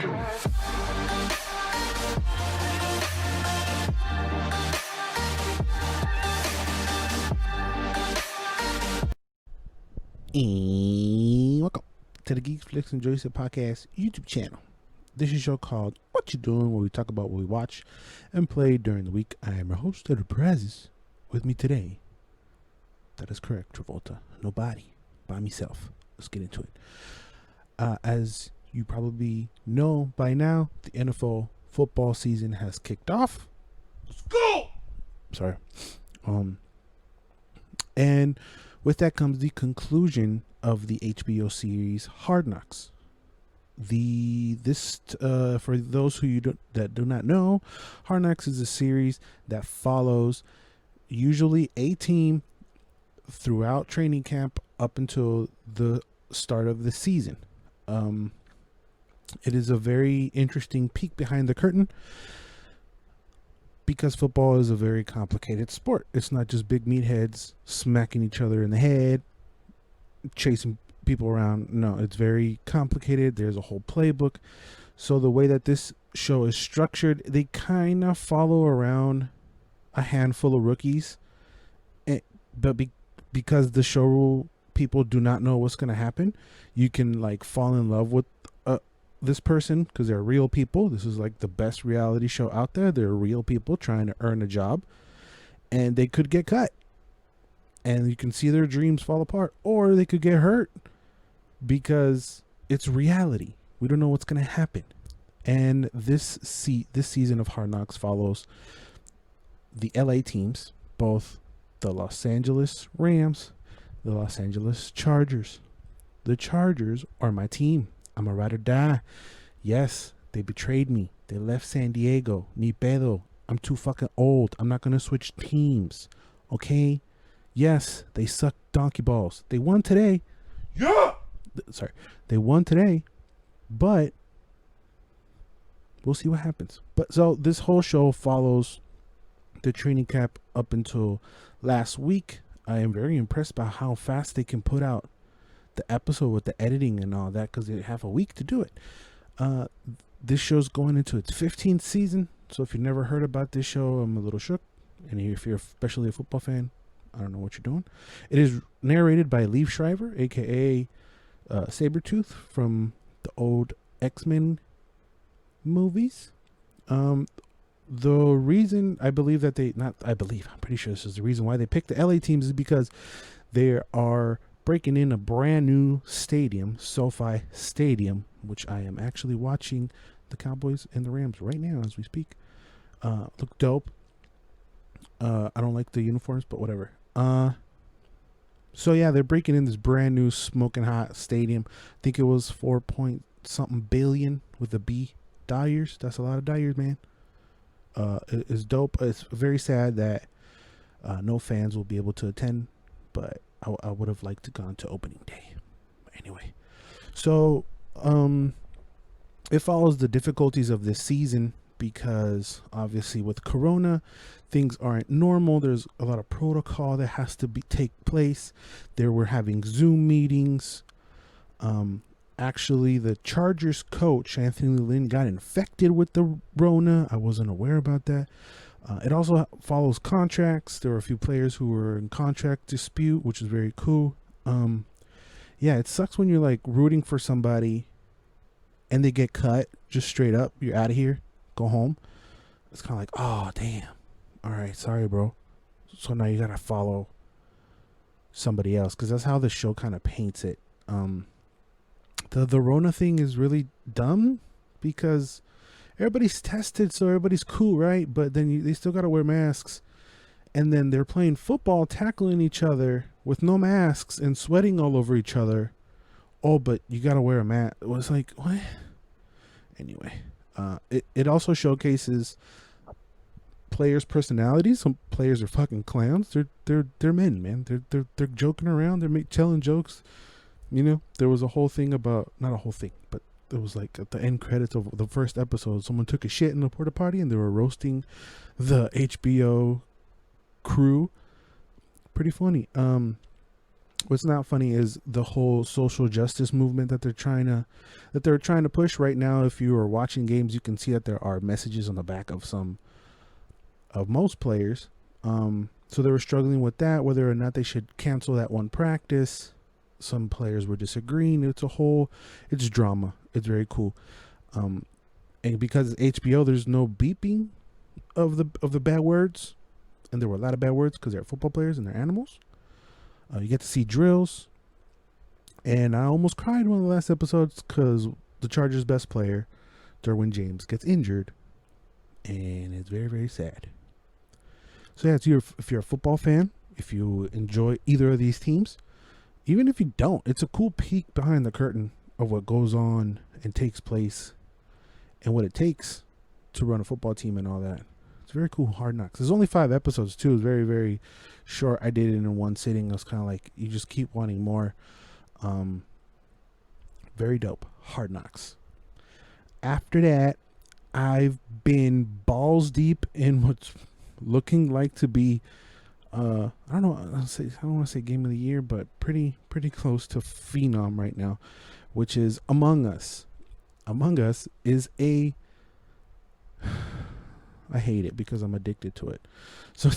And welcome to the Geeks, Flicks, and Joysticks podcast YouTube channel. This is a show called What You Doing, where we talk about what we watch and play during the week. I am your host, Ted Prazes. With me today, that is correct, Travolta, nobody, by myself. Let's get into it. As you probably know by now, the NFL football season has kicked off. Let's go! Sorry. And with that comes the conclusion of the HBO series Hard Knocks. For those who that do not know, Hard Knocks is a series that follows usually a team throughout training camp up until the start of the season. It is a very interesting peek behind the curtain, because football is a very complicated sport. It's not just big meatheads smacking each other in the head, chasing people around. No, it's very complicated. There's a whole playbook. So the way that this show is structured, they kind of follow around a handful of rookies. But because the show people do not know what's going to happen, you can like fall in love with this person because they're real people. This is like the best reality show out there. They're real people trying to earn a job, and they could get cut, and you can see their dreams fall apart, or they could get hurt because it's reality. We don't know what's going to happen. And this season of Hard Knocks follows the LA teams, both the Los Angeles Rams, the Los Angeles Chargers. The Chargers are my team. I'm a ride or die. Yes, they betrayed me. They left San Diego. Ni pedo. I'm too fucking old. I'm not going to switch teams. Okay? Yes, they suck donkey balls. They won today. Yeah! Sorry. They won today. But we'll see what happens. But so this whole show follows the training camp up until last week. I am very impressed by how fast they can put out the episode with the editing and all that, because they have a week to do it. This show's going into its 15th season, so if you've never heard about this show, I'm a little shook. And if you're especially a football fan, I don't know what you're doing. It is narrated by Liev Schreiber, aka Sabretooth from the old X-Men movies. The reason I'm pretty sure this is the reason why they picked the LA teams is because they are breaking in a brand new stadium, SoFi Stadium, which I am actually watching the Cowboys and the Rams right now as we speak. Look dope. I don't like the uniforms, but whatever. So yeah, they're breaking in this brand new smoking hot stadium. I think it was 4-point-something billion with a B dollars. That's a lot of dollars, man. It's dope. It's very sad that no fans will be able to attend, but I would have liked to gone to opening day. Anyway, so it follows the difficulties of this season because obviously with Corona, things aren't normal. There's a lot of protocol that has to take place. They were having Zoom meetings. Actually, the Chargers coach, Anthony Lynn, got infected with the Rona. I wasn't aware about that. It also follows contracts. There were a few players who were in contract dispute, which is very cool. Yeah, it sucks when you're like rooting for somebody and they get cut just straight up. You're out of here. Go home. It's kind of like, oh, damn. All right, sorry, bro. So now you got to follow somebody else, because that's how the show kind of paints it. The Rona thing is really dumb because everybody's tested, so everybody's cool, right? But then they still got to wear masks. And then they're playing football, tackling each other with no masks and sweating all over each other. Oh, but you got to wear a mask. It was like, what? Anyway, it also showcases players' personalities. Some players are fucking clowns. They're men, man. They're joking around. They're telling jokes. You know, there was a whole thing about, not a whole thing, but it was like at the end credits of the first episode, someone took a shit in the porta potty and they were roasting the HBO crew. Pretty funny. What's not funny is the whole social justice movement that they're trying to push right now. If you are watching games, you can see that there are messages on the back of most players. So they were struggling with that, whether or not they should cancel that one practice. Some players were disagreeing. It's drama. It's very cool. And because it's HBO, there's no beeping of the bad words, and there were a lot of bad words because they're football players and they're animals. You get to see drills, and I almost cried one of the last episodes because the Chargers' best player, Derwin James, gets injured, and it's very, very sad. So yeah, if you're a football fan, if you enjoy either of these teams, even if you don't, it's a cool peek behind the curtain of what goes on and takes place and what it takes to run a football team and all that. It's very cool. Hard Knocks. There's only 5 episodes too. It's very, very short. I did it in one sitting. I was kind of like, you just keep wanting more. Very dope. Hard Knocks. After that, I've been balls deep in what's looking like to be I don't want to say game of the year, but pretty close to phenom right now, which is Among Us. Among Us is I hate it because I'm addicted to it. So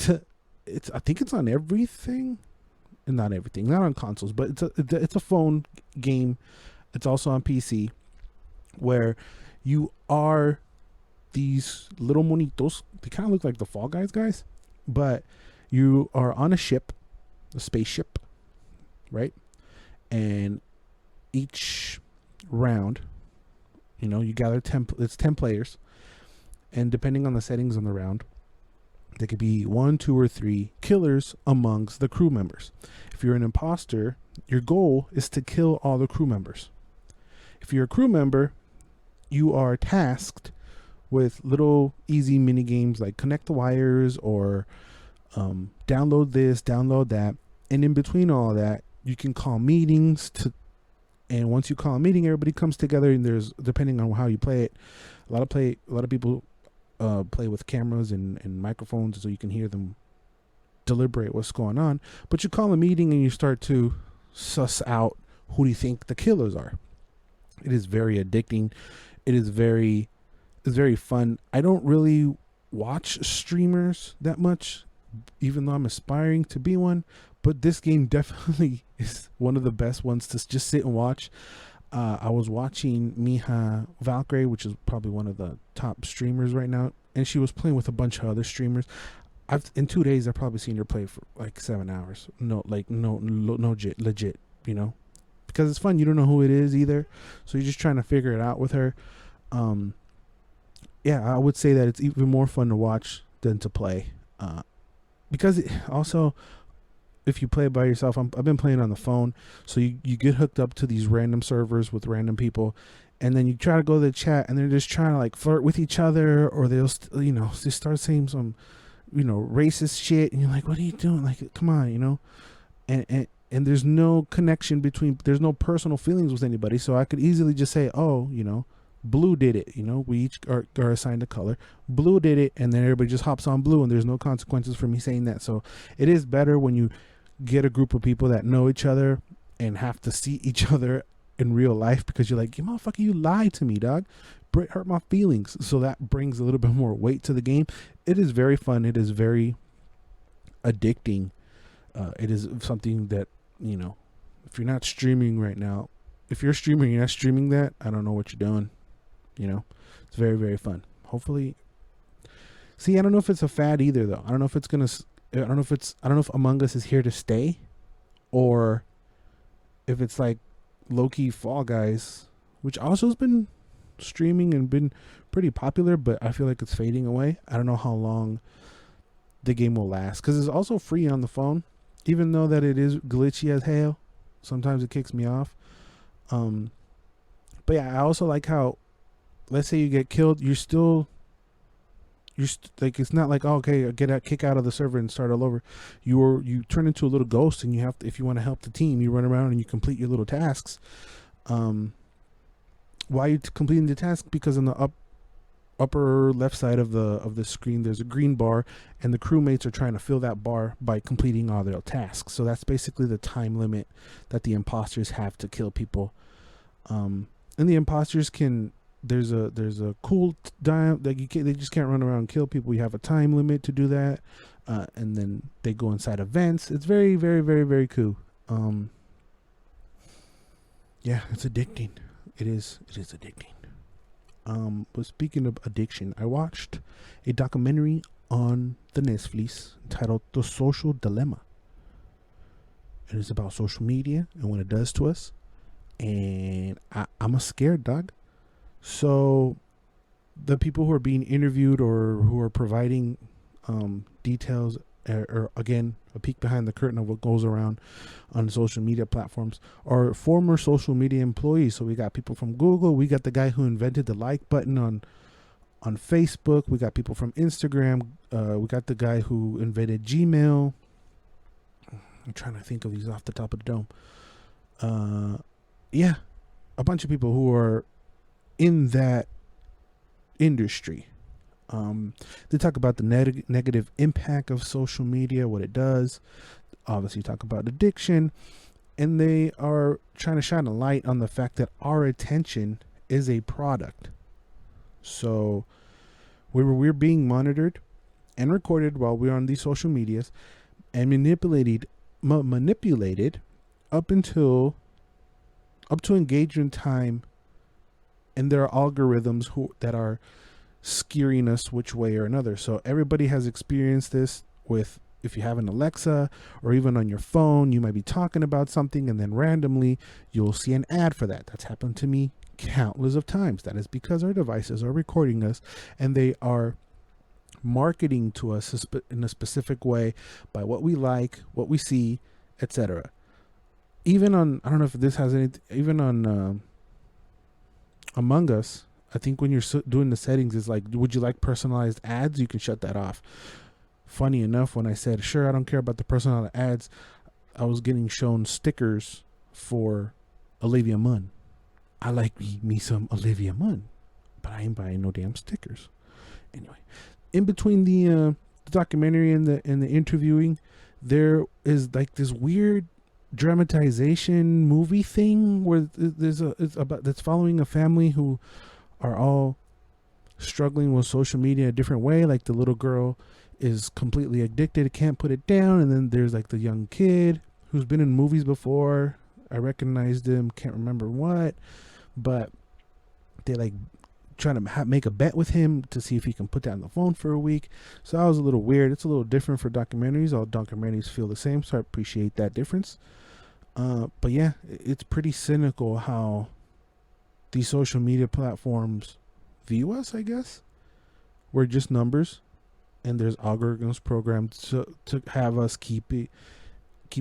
I think it's on everything, and not everything, not on consoles, but it's a phone game. It's also on PC, where you are these little monitos. They kind of look like the Fall guys, but you are on a spaceship, right? And each round, you gather 10. It's 10 players. And depending on the settings on the round, there could be 1, 2, or 3 killers amongst the crew members. If you're an imposter, your goal is to kill all the crew members. If you're a crew member, you are tasked with little easy mini games like connect the wires or download this, download that. And in between all that, you can call meetings and once you call a meeting, everybody comes together, and there's, depending on how you play it, a lot of people play with cameras and microphones so you can hear them deliberate what's going on. But you call a meeting and you start to suss out who do you think the killers are. It is very addicting. It's very fun. I don't really watch streamers that much, even though I'm aspiring to be one, but this game definitely is one of the best ones to just sit and watch. I was watching Mija Valkyrie, which is probably one of the top streamers right now, and she was playing with a bunch of other streamers. In 2 days, I've probably seen her play for like 7 hours. No, legit, because it's fun. You don't know who it is either, so you're just trying to figure it out with her. Yeah, I would say that it's even more fun to watch than to play, because also, if you play it by yourself, I've been playing on the phone, so you get hooked up to these random servers with random people, and then you try to go to the chat, and they're just trying to like flirt with each other, or they'll just start saying some racist shit, and you're like, what are you doing? Like, come on, and there's no connection there's no personal feelings with anybody, so I could easily just say, oh, Blue did it, we each are assigned a color. Blue did it, and then everybody just hops on Blue, and there's no consequences for me saying that. So it is better when you get a group of people that know each other and have to see each other in real life, because you're like, you motherfucker, you lied to me, dog. Hurt my feelings. So that brings a little bit more weight to the game. It is very fun. It is very addicting. It is something that, if you're not streaming right now, if you're streaming, you're not streaming that, I don't know what you're doing. It's very, very fun. Hopefully, I don't know if it's a fad either, though. I don't know if Among Us is here to stay, or if it's like low-key Fall Guys, which also has been streaming and been pretty popular, but I feel like it's fading away. I don't know how long the game will last, because it's also free on the phone, even though that it is glitchy as hell. Sometimes it kicks me off. But yeah, I also like how, let's say you get killed, like, it's not like, oh, okay, kick out of the server and start all over. You turn into a little ghost, and you have to, if you want to help the team, you run around and you complete your little tasks. Why are you completing the task? Because on the upper left side of the screen, there's a green bar, and the crewmates are trying to fill that bar by completing all their tasks. So that's basically the time limit that the imposters have to kill people. And the imposters can, there's a cool time that they just can't run around and kill people. You have a time limit to do that, and then they go inside events. It's very, very, very, very cool. Yeah, it's addicting. It is addicting. But speaking of addiction, I watched a documentary on the Netflix titled The Social Dilemma. It is about social media and what it does to us. And I'm a scared dog. So the people who are being interviewed or who are providing details, or again, a peek behind the curtain of what goes around on social media platforms, are former social media employees. So we got people from Google, we got the guy who invented the like button on Facebook, we got people from Instagram, we got the guy who invented Gmail. I'm trying to think of these off the top of the dome. Yeah, a bunch of people who are in that industry. They talk about the negative impact of social media, what it does. Obviously, talk about addiction, and they are trying to shine a light on the fact that our attention is a product. So we're being monitored and recorded while we're on these social medias, and manipulated up to engagement time, and there are algorithms that are steering us which way or another. So everybody has experienced this with, if you have an Alexa or even on your phone, you might be talking about something and then randomly you'll see an ad for that. That's happened to me countless of times. That is because our devices are recording us and they are marketing to us in a specific way by what we like, what we see, etc. Even on, I don't know if this has any, even on Among Us, I think when you're doing the settings, it's like, would you like personalized ads? You can shut that off. Funny enough, when I said, sure, I don't care about the personalized ads, I was getting shown stickers for Olivia Munn. I like me some Olivia Munn, but I ain't buying no damn stickers. Anyway, in between the documentary and the interviewing, there is like this weird dramatization movie thing where it's following a family who are all struggling with social media in a different way. Like the little girl is completely addicted, can't put it down, and then there's like the young kid who's been in movies before. I recognized him, can't remember what, but they like trying to make a bet with him to see if he can put down the phone for a week. So that was a little weird. It's a little different for documentaries. All documentaries feel the same, so I appreciate that difference. But yeah, it's pretty cynical how these social media platforms view us, I guess. We're just numbers, and there's algorithms programmed to have us keep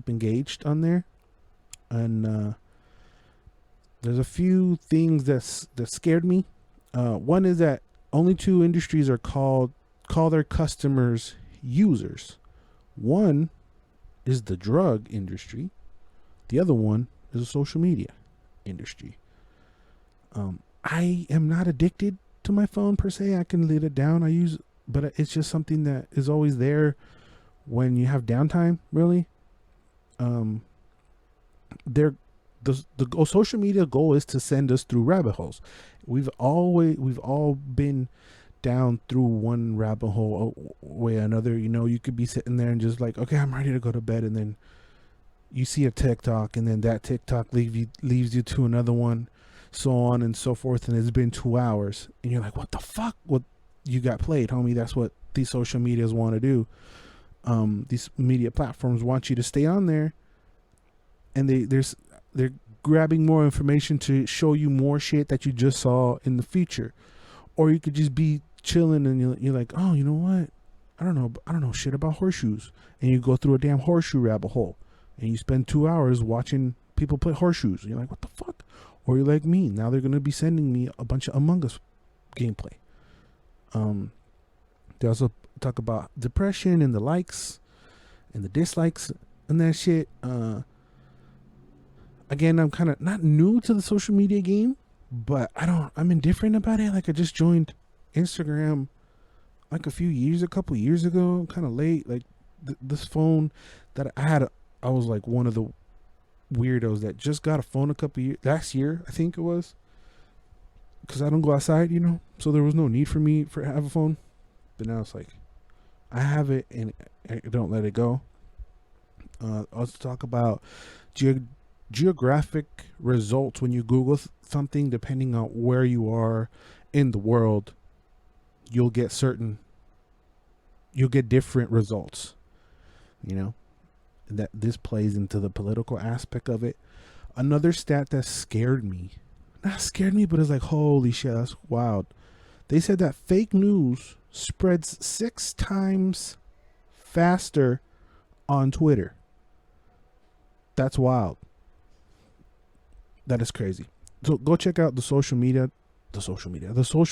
engaged on there. And there's a few things that scared me. One is that only two industries are call their customers users. One is the drug industry. The other one is the social media industry. I am not addicted to my phone per se. I can let it down. But it's just something that is always there when you have downtime, really. The social media goal is to send us through rabbit holes. We've all been down through one rabbit hole way or another. You know, you could be sitting there and just like, okay, I'm ready to go to bed, and then you see a TikTok, and then that TikTok leaves you to another one, so on and so forth, and it's been 2 hours, and you're like, what the fuck? What you got played, homie? That's what these social medias want to do. These media platforms want you to stay on there, and they're grabbing more information to show you more shit that you just saw in the future. Or you could just be chilling and you're like, oh, you know what? I don't know shit about horseshoes, and you go through a damn horseshoe rabbit hole, and you spend 2 hours watching people play horseshoes. And you're like, what the fuck? Or you're like me. Now they're gonna be sending me a bunch of Among Us gameplay. They also talk about depression and the likes and the dislikes and that shit. Again, I'm kind of not new to the social media game, but I'm indifferent about it. Like, I just joined Instagram like a couple years ago, kind of late. Like this phone that I had, I was like one of the weirdos that just got a phone a couple years last year, I think it was, because I don't go outside, so there was no need for me to have a phone. But now it's like I have it and I don't let it go. Let's talk about geographic results when you Google something. Depending on where you are in the world, you'll get different results. That this plays into the political aspect of it. Another stat that scared me, not scared me, but it's like, holy shit, that's wild. They said that fake news spreads 6 times faster on Twitter. That's wild. That is crazy. So go check out the Social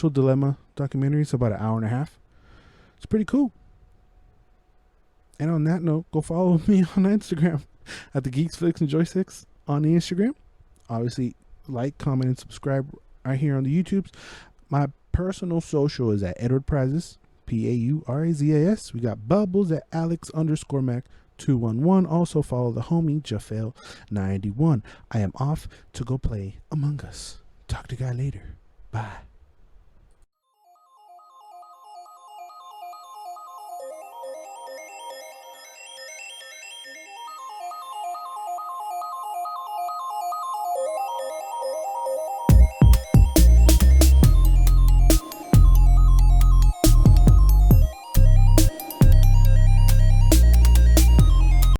Dilemma documentary. It's about an hour and a half. It's pretty cool. And on that note, go follow me on Instagram at the Geeks, Flicks, and Joysticks on the Instagram. Obviously, like, comment, and subscribe right here on the YouTubes. My personal social is at Edward Prazis, Paurazas. We got Bubbles at Alex_Mac211. Also follow the homie Jafel91. I am off to go play Among Us. Talk to you guys later. Bye.